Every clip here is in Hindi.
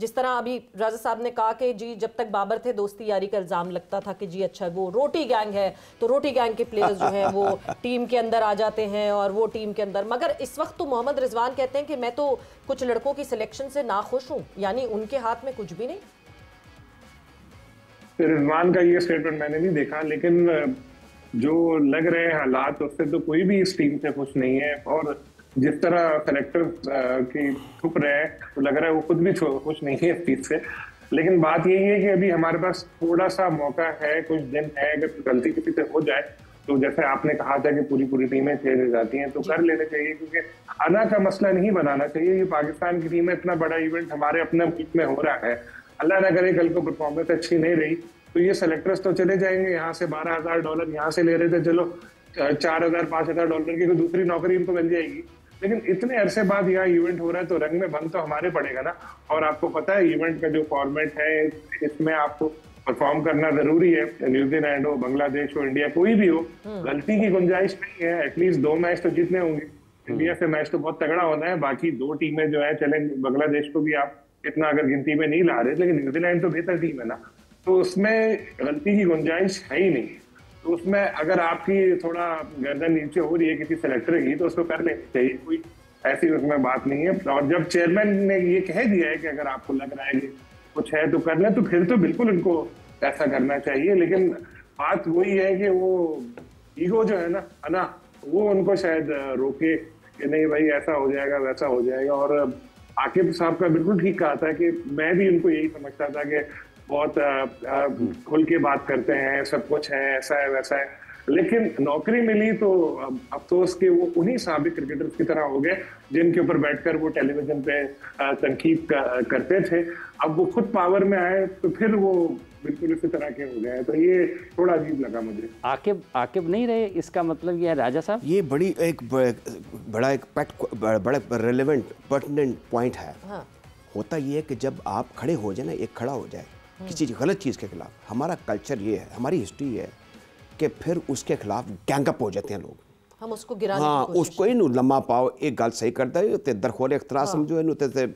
जिस तरह अभी राजा साहब ने कहा कि जी जब तक बाबर थे दोस्ती यारी का इल्जाम लगता था कि जी अच्छा वो रोटी गैंग है, तो रोटी गैंग के प्लेयर्स जो हैं वो टीम के अंदर आ जाते हैं और वो टीम के अंदर। मगर इस वक्त तो मोहम्मद रिजवान कहते हैं कि मैं तो कुछ लड़कों की सिलेक्शन से नाखुश हूं, यानी उनके हाथ में कुछ भी नहीं। रिजवान का ये स्टेटमेंट मैंने नहीं देखा, लेकिन जो लग रहे हैं हालात उससे तो कोई भी इस टीम से खुश नहीं है। और जिस तरह सेलेक्टर की छुप रहे हैं तो लग रहा है वो खुद भी खुश नहीं है इस चीज से। लेकिन बात यही है कि अभी हमारे पास थोड़ा सा मौका है, कुछ दिन है। अगर गलती किसी से हो जाए तो जैसे आपने कहा था कि पूरी टीमें चेंज हो जाती हैं, तो कर लेना चाहिए, क्योंकि अना का मसला नहीं बनाना चाहिए। ये पाकिस्तान की टीम है, इतना बड़ा इवेंट हमारे अपने मुल्क में हो रहा है। अल्लाह ना करे कल को परफॉर्मेंस अच्छी नहीं रही तो ये सेलेक्टर्स तो चले जाएंगे। यहाँ से $12,000 यहाँ से ले रहे थे, चलो $4,000-5,000 की कोई दूसरी नौकरी इनको मिल जाएगी। लेकिन इतने अरसे बाद यहाँ इवेंट हो रहा है तो रंग में बंद तो हमारे पड़ेगा ना। और आपको पता है इवेंट का जो फॉर्मेट है, इसमें आपको परफॉर्म करना जरूरी है। न्यूजीलैंड हो, बांग्लादेश हो, इंडिया, कोई भी हो, गलती की गुंजाइश नहीं है। एटलीस्ट 2 मैच तो जीतने होंगे। इंडिया से मैच तो बहुत तगड़ा होना है। बाकी 2 टीमें जो है, चले बांग्लादेश को भी आप इतना अगर गिनती में नहीं ला रहे, लेकिन न्यूजीलैंड तो बेहतर टीम है ना, तो उसमें गलती की गुंजाइश है ही नहीं। तो उसमें अगर आपकी थोड़ा गर्दन नीचे हो रही है किसी सेलेक्टर की तो उसको कर लेनी चाहिए, कोई ऐसी उसमें बात नहीं है। और जब चेयरमैन ने ये कह दिया है कि अगर आपको लग रहा है कि कुछ है तो कर ले, तो फिर तो बिल्कुल उनको ऐसा करना चाहिए। लेकिन बात वही है कि वो ईगो जो है ना, वो उनको शायद रोके कि नहीं भाई ऐसा हो जाएगा वैसा हो जाएगा। और आकिब साहब का बिल्कुल ठीक कहा था कि मैं भी उनको यही समझता था कि बहुत खुल के बात करते हैं, सब कुछ है, ऐसा है वैसा है। लेकिन नौकरी मिली तो अफसोस के वो उन्हीं साबिक क्रिकेटर्स की तरह हो गए जिनके ऊपर बैठकर वो टेलीविजन पे तनकीद करते थे। अब वो खुद पावर में आए तो फिर वो बिल्कुल इसी तरह के हो गए। तो ये थोड़ा अजीब लगा मुझे। आकिब नहीं रहे, इसका मतलब ये है राजा साहब, ये बड़ा रेलेवेंट पर्टिनेंट पॉइंट है। हाँ। होता ये है कि जब आप खड़े हो जाए ना, एक खड़ा हो जाए किसी गलत चीज़ के खिलाफ, हमारा कल्चर ये है, हमारी हिस्ट्री है कि फिर उसके खिलाफ गैंगअप हो जाते हैं लोग। हम उसको गिराने हाँ, की कोशिश उसको ही लम्मा पाओ एक गल सही करता है ते दरखोर इख्तरा समझो है।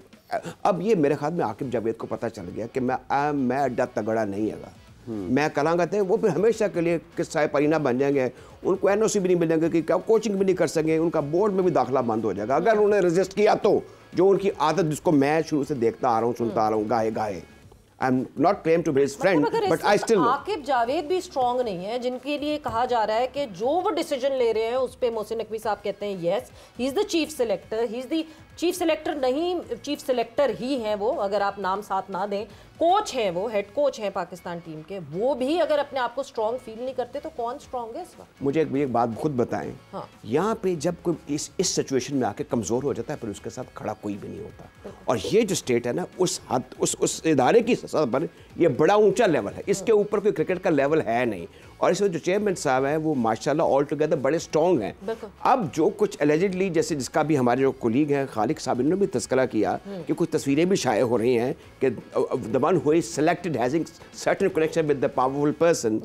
अब ये मेरे ख्याल में आकिब जावेद को पता चल गया कि मैं अड्डा तगड़ा नहीं है, मैं करांगा थे वो फिर हमेशा के लिए किस्सा परीना बन जाएंगे। उनको एनओसी भी नहीं मिलेंगे कि क्या कोचिंग भी नहीं कर सकेंगे, उनका बोर्ड में भी दाखिला बंद हो जाएगा अगर उन्होंने रजिस्ट किया तो। जो उनकी आदत जिसको मैं शुरू से देखता आ रहा हूँ, सुनता आ रहा हूँ, गाए I'm not claim to be his friend, but I still know. Aqib Javed भी स्ट्रांग नहीं है, जिनके लिए कहा जा रहा है कि जो वो डिसीजन ले रहे हैं उस पे मोहसिन नकवी साहब कहते हैं yes he is the chief selector. He is the chief selector नहीं, चीफ सिलेक्टर ही हैं वो, अगर आप नाम साथ ना दें। कोच हैं वो, हेड कोच हैं पाकिस्तान टीम के, वो भी अगर अपने आप को स्ट्रांग फील नहीं करते तो कौन स्ट्रांग है इस वक्त? मुझे एक बात खुद बताएं। हाँ। यहाँ पे जब कोई इस सिचुएशन में आके कमज़ोर हो जाता है फिर उसके साथ खड़ा कोई भी नहीं होता। और ये जो स्टेट है ना, उस इदारे की सतह पर ये बड़ा ऊंचा लेवल है, इसके ऊपर कोई क्रिकेट का लेवल है नहीं। और इसमें जो चेयरमैन साहब हैं वो माशाल्लाह ऑल टुगेदर बड़े स्ट्रॉन्ग हैं। अब जो कुछ एलिजिडली, जैसे जिसका भी हमारे जो कोलीग हैं खालिक साहब ने भी तस्करा किया कि कुछ तस्वीरें भी शाये हो रही हैं कि the one who is selected hedging certain connection with the powerful person.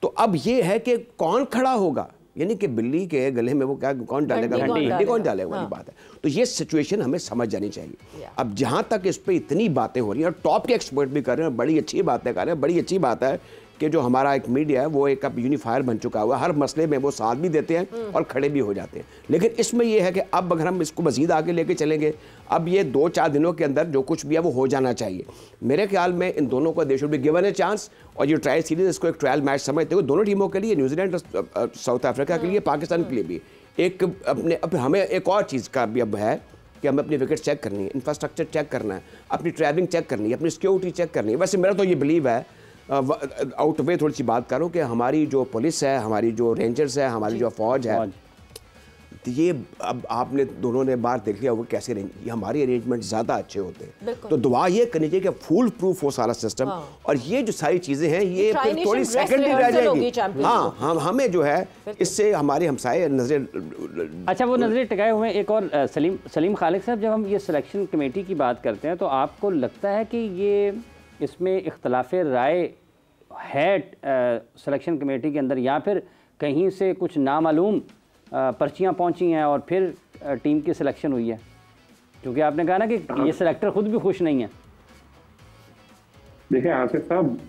तो अब ये है कि कौन खड़ा होगा, यानी कि बिल्ली के गले में वो क्या कौन डालेगा, हड्डी कौन डालेगा वाली बात है। तो ये सिचुएशन हमें समझ जानी चाहिए। अब जहाँ तक इस पर इतनी बातें हो रही हैं और टॉप के एक्सपर्ट भी कर रहे हैं, बड़ी अच्छी बातें कर रहे हैं, बड़ी अच्छी बात है कि जो हमारा एक मीडिया है वो एक अब यूनिफायर बन चुका हुआ है, हर मसले में वो साथ भी देते हैं और खड़े भी हो जाते हैं। लेकिन इसमें यह है कि अब अगर हम इसको मज़ीद आगे लेके चलेंगे, अब ये 2-4 दिनों के अंदर जो कुछ भी है वो हो जाना चाहिए। मेरे ख्याल में इन दोनों को they should be given a chance. और ये ट्रायल सीरीज इसको एक ट्रायल मैच समझते हो दोनों टीमों के लिए, न्यूजीलैंड और साउथ अफ्रीका के लिए, पाकिस्तान के लिए भी। एक अपने अब हमें एक और चीज़ का भी अब है कि हमें अपनी विकेट चेक करनी है, इंफ्रास्ट्रक्चर चेक करना है, अपनी ट्रैवलिंग चेक करनी है, अपनी सिक्योरिटी चेक करनी है। वैसे मेरा तो ये बिलीव है, आउट वे थोड़ी सी बात करूं कि हमारी जो पुलिस है, हमारी जो रेंजर्स है, हमारी जो फौज है, तो ये अब आपने दोनों ने बार देख लिया वो कैसे ये हमारे अरेंजमेंट ज़्यादा अच्छे होते हैं। तो दुआ ये करनी चाहिए कि फुल प्रूफ हो सारा सिस्टम। और ये जो सारी चीज़ें हैं ये फिर थोड़ी सेकेंडरी रह जाएगी। हाँ, हमें जो है इससे हमारे हमसाए नजरें, अच्छा वो नजरें टिकाए हुए। एक और सलीम खालिक साहब, जब हम ये सिलेक्शन कमेटी की बात करते हैं तो आपको लगता है कि ये इसमें इख्तलाफ राय है सिलेक्शन कमेटी के अंदर, या फिर कहीं से कुछ नामालूम पर्चियां पहुंची हैं और फिर टीम की सिलेक्शन हुई है? क्योंकि आपने कहा ना कि ये सिलेक्टर खुद भी खुश नहीं है। देखिए आसिफ साहब,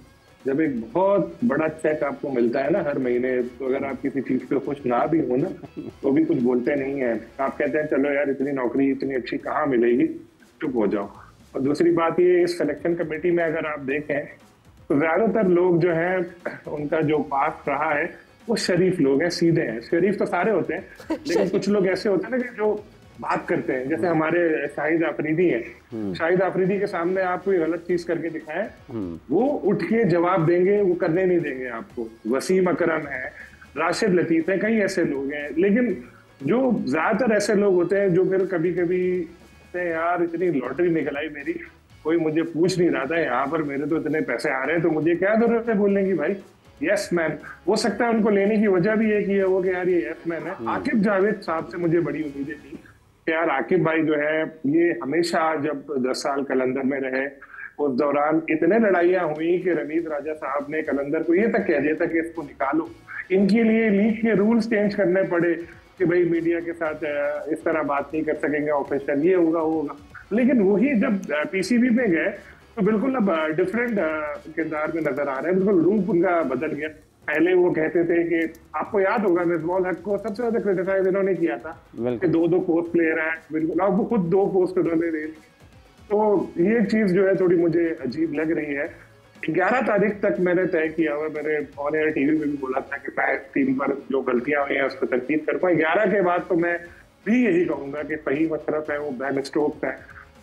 जब एक बहुत बड़ा चेक आपको मिलता है ना हर महीने, तो अगर आप किसी चीज पे खुश ना भी हो ना, तो भी कुछ बोलते नहीं है। आप कहते हैं चलो यार इतनी नौकरी इतनी अच्छी कहाँ मिलेगी, चुप हो जाओ। और दूसरी बात ये, इस सिलेक्शन कमेटी में अगर आप देखें तो ज्यादातर लोग जो है उनका जो पास रहा है वो शरीफ लोग हैं, सीधे हैं। शरीफ तो सारे होते हैं, लेकिन कुछ लोग ऐसे होते हैं ना कि जो बात करते हैं, जैसे हमारे शाहिद आफरीदी हैं। शाहिद आफरीदी के सामने आप कोई गलत चीज करके दिखाएं, वो उठ के जवाब देंगे, वो करने नहीं देंगे आपको। वसीम अकरम है, राशिद लतीफ है, कई ऐसे लोग हैं। लेकिन जो ज्यादातर ऐसे लोग होते हैं जो फिर कभी कभी यार इतनी लॉटरी निकल आई मेरी, कोई मुझे पूछ नहीं रहा था, यहाँ पर मेरे तो इतने पैसे आ रहे हैं, तो मुझे क्या जरूरत है बोलने की भाई, यस मैन। हो सकता है उनको लेने की वजह भी एक ही है वो कि यार ये यस मैन है। आकिब जावेद साहब से मुझे बड़ी उम्मीदें थी कि यार आकिब भाई जो है ये हमेशा, जब 10 साल कलंदर में रहे उस दौरान इतने लड़ाइयां हुई कि रमीज राजा साहब ने कलंदर को ये तक कह दिया था कि इसको निकालो। इनके लिए लीग के रूल्स चेंज करने पड़े कि भाई मीडिया के साथ इस तरह बात नहीं कर सकेंगे, ऑफिशियल ये होगा वो होगा। लेकिन वही जब पीसीबी में गए तो बिल्कुल अब डिफरेंट किरदार में नजर आ रहे हैं, बिल्कुल रूप उनका बदल गया। पहले वो कहते थे कि आपको याद होगा मिसबाह हक को सबसे ज्यादा क्रिटिसाइज इन्होंने किया था कि 2 पोस्ट प्लेयर है, बिल्कुल अब वो खुद 2 पोस्ट उन्होंने ले ली। तो ये चीज जो है थोड़ी मुझे अजीब लग रही है। 11 तारीख तक मैंने तय किया हुआ, मैंने ऑन एयर टीवी में भी बोला था कि मैं टीम पर जो गलतियां हुई हैं उसको तनकीद कर पाऊँ। 11 के बाद तो मैं भी यही कहूंगा कि फहीम अशरफ है, वो बैन स्टोक्स है,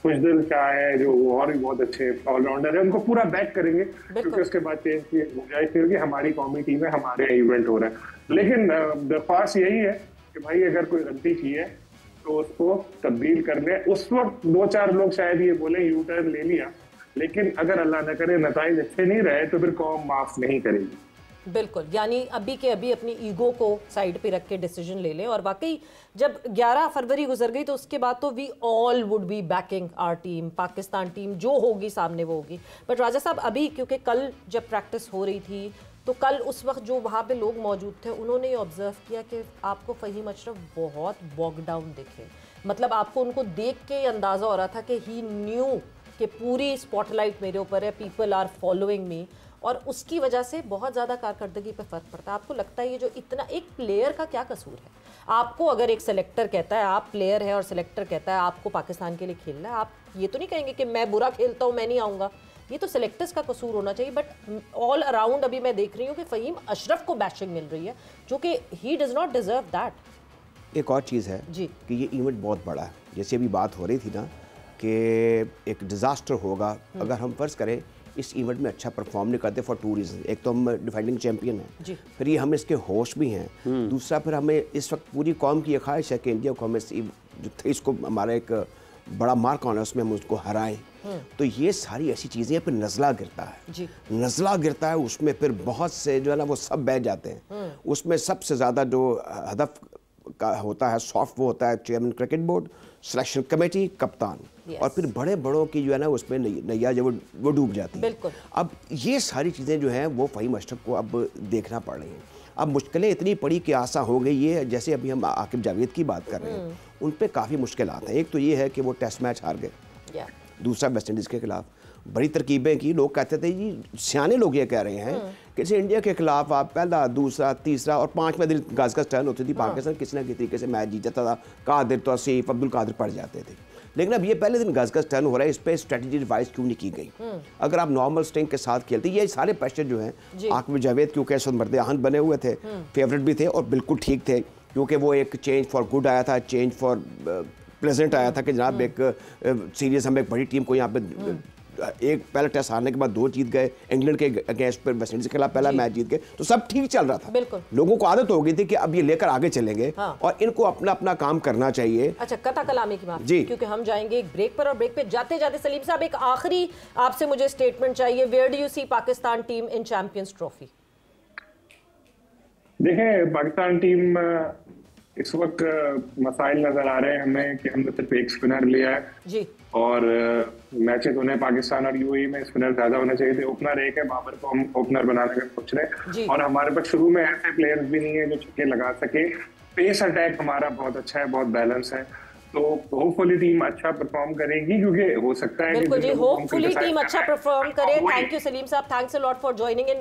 खुशदिल शाह है जो और भी बहुत अच्छे ऑलराउंडर है, उनको पूरा बैक करेंगे, क्योंकि उसके बाद चेंज की गुंजाइश होगी। हमारी कौमी टीम है, हमारे इवेंट हो रहा है। लेकिन दरख्वास्त यही है कि भाई अगर कोई गलती की है तो उसको तब्दील कर ले। उस वक्त 2-4 लोग शायद ये बोले यू टर्न ले लिया, लेकिन अगर अल्लाह न करे नताइज अच्छे नहीं रहे तो फिर कौम माफ नहीं करेगी। बिल्कुल, यानी अभी के अभी अपनी ईगो को साइड पे रख के डिसीजन ले लें। और वाकई जब 11 फरवरी गुजर गई तो उसके बाद तो we all would be backing our team, Pakistan team जो होगी सामने वो होगी। बट राजा साहब अभी, क्योंकि कल जब प्रैक्टिस हो रही थी तो कल उस वक्त जो वहाँ पे लोग मौजूद थे उन्होंने ये ऑब्जर्व किया कि आपको फहीम अशरफ बहुत बॉग डाउन दिखे। मतलब आपको उनको देख के अंदाज़ा हो रहा था कि ही न्यू कि पूरी स्पॉटलाइट मेरे ऊपर है, पीपल आर फॉलोइंग मी, और उसकी वजह से बहुत ज़्यादा कारकर्दगी पे फ़र्क पड़ता है। आपको लगता है ये जो इतना, एक प्लेयर का क्या कसूर है? आपको अगर एक सेलेक्टर कहता है, आप प्लेयर है और सेलेक्टर कहता है आपको पाकिस्तान के लिए खेलना है, आप ये तो नहीं कहेंगे कि मैं बुरा खेलता हूँ मैं नहीं आऊँगा। ये तो सेलेक्टर्स का कसूर होना चाहिए। बट ऑल अराउंड अभी मैं देख रही हूँ कि फहीम अशरफ को बैशिंग मिल रही है, जो कि he does not deserve that. एक और चीज़ है जी कि ये इवेंट बहुत बड़ा है। जैसे अभी बात हो रही थी ना कि एक डिज़ास्टर होगा अगर हम फर्ज करें इस इवेंट में अच्छा परफॉर्म नहीं करते फॉर 2 रीज़न। एक तो हम डिफेंडिंग चैंपियन हैं, फिर ये हम इसके होस्ट भी हैं। दूसरा फिर हमें इस वक्त पूरी कौम की ये ख्वाहिश है कि इंडिया को हमें इसको हमारा एक बड़ा मार्क ऑन है, उसमें हम उसको हराएं। तो ये सारी ऐसी चीज़ें फिर नज़ला गिरता है, नज़ला गिरता है, उसमें फिर बहुत से जो है ना वो सब बह जाते हैं। उसमें सबसे ज़्यादा जो हदफ का होता है सॉफ्ट वो होता है chairman cricket board, selection committee, कप्तान, और फिर बड़े बड़ों की जो है ना उसमें नैया जो वो डूब जाती है। अब ये सारी चीज़ें जो हैं वो फहीम अशरफ को अब देखना पड़ रही हैं। अब मुश्किलें इतनी पड़ी कि आशा हो गई ये, जैसे अभी हम आकिब जावेद की बात कर रहे हैं, उन पर काफ़ी मुश्किलात हैं। एक तो ये है कि वो टेस्ट मैच हार गए, दूसरा वेस्ट इंडीज़ के खिलाफ बड़ी तरकीबें की। लोग कहते थे जी, सियाने लोग ये कह रहे हैं कि जैसे इंडिया के खिलाफ आप पहला, दूसरा, तीसरा और 5वें दिन गज गज टर्न होती थी, पाकिस्तान किसी ना किसी तरीके से मैच जीत जाता था, कादिर, तौसीफ, अब्दुल कादिर पड़ जाते थे। लेकिन अब ये पहले दिन गज गज टर्न हो रहा है, इस पर स्ट्रेटजी रिवाइज क्यों नहीं की गई? अगर आप नॉर्मल स्ट्रिंग के साथ खेलते, ये सारे प्रेशर जो हैं आकिब जावेद क्योंकि इस वक्त मर्द आहन बने हुए थे, फेवरेट भी थे और बिल्कुल ठीक थे, क्योंकि वो एक चेंज फॉर गुड आया था, चेंज फॉर प्लेजेंट आया था कि जनाब एक सीरीज हम एक बड़ी टीम को यहाँ पे एक पहला टेस्ट हारने के बाद 2 जीत गए, इंग्लैंड के अगेंस्ट पर वेस्ट इंडीज के खिलाफ पहला मैच जीत गए, तो सब ठीक चल रहा था। लोगों को आदत हो गई थी कि अब ये लेकर आगे चलेंगे और इनको अपना अपना काम करना चाहिए। अच्छा, कथा कलामी की बात जी, क्योंकि हम जाएंगे एक ब्रेक पर, और ब्रेक पे जाते जाते सलीम साहब एक आखिरी आपसे मुझे स्टेटमेंट चाहिए। Where do you see Pakistan team in champions trophy? देखें, पाकिस्तान टीम इस वक्त मसाइल नजर आ रहे हैं हमें कि हमने सिर्फ एक स्पिनर लिया है जी, और मैचेस उन्हें पाकिस्तान और यूएई में स्पिनर ज्यादा होने चाहिए थे। ओपनर एक है, बाबर को हम ओपनर बनाने का सोच रहे हैं, और हमारे पास शुरू में ऐसे प्लेयर्स भी नहीं है जो छक्के लगा सके। पेस अटैक हमारा बहुत अच्छा है, बहुत बैलेंस है, तो होपफुली टीम अच्छा परफॉर्म करेगी, क्योंकि हो सकता है बिल्कुल जी, होपफुली टीम अच्छा परफॉर्म करे। वही। थैंक यू सलीम साहब, thanks a lot for joining in.